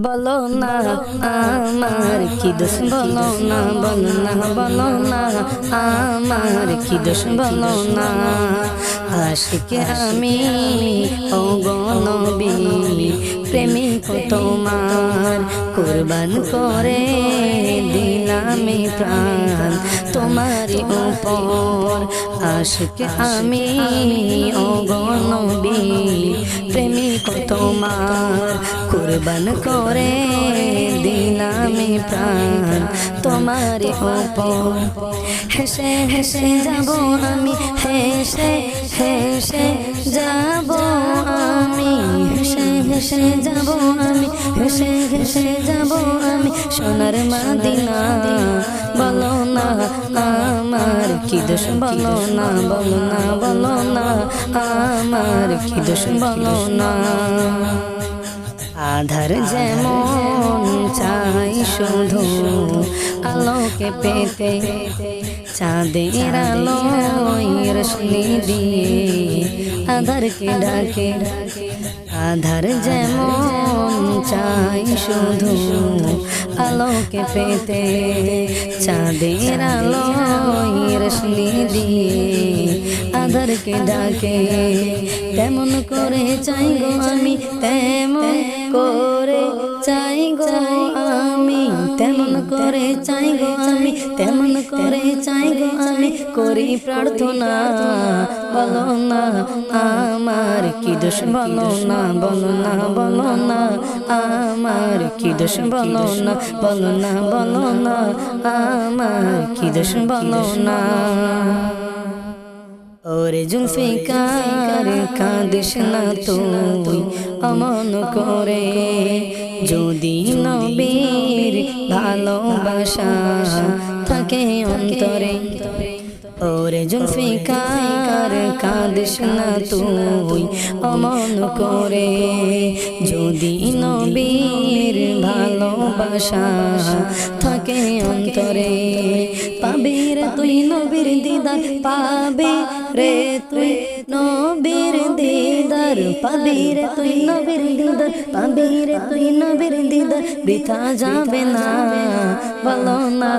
বলো না আমার কি দোষ, বলো না, বলো না, বলো না আমার কি দোষ, বলো না। আশিকে আমি ও গো নবী, প্রেমিক তোমার, কুরবান করে দিলাম প্রাণ তোমারই উপর। আশিকে আমি ও গো নবী, প্রেমিক তোমার, কুরবান করে দিলাম প্রাণ তোমারই উপর। হেসে হেসে যাব আমি, হেসে হেসে যাব আমি, হেসে হেসে যাব আমি, হেসে হেসে যাব আমি সোনার মদিনা। বলো না আমার কি দোষ, বলো না, বলো না, বলো না আমার কি দোষ, বলো না। আধার যেমন চাই শুধু আলোকে পেতে, চাঁদের আলোয় রোশনি দিয়ে আধারকে ডাকে। আধার যেমন চাই শুধু আলোকে পেতে, চাঁদের আলোয় রোশনি দিয়ে আধারকে ডাকে। তেমন করে চাই গো আমি, তেমন করে চাই গো আমি, তেমন করে চাই গো আমি, তেমন করে চাই গো আমি, করি প্রার্থনা। বলো না আমার কি দোষ, বলো না, বলো না, বলো না আমার কি দোষ, বলো না, বলো না, বলো না আমার কি দোষ, বলো না। ওরে জুলফিকার কাঁদিস না তুই অমন করে, যদি নবীর ভালোবাসা থাকে অন্তরে। ওরে জুলফিকার কাঁদিস না তুই অমন করে, যদি নবীর ভালোবাসা থাকে অন্তরে। পাবি রে তুই নবীর দিদার, পাবি রে তুই নবীর দিদার, পাবি রে তুই নবীর দিদার, পাবি রে তুই নবীর দিদার, বৃথা যাবে না। বলো না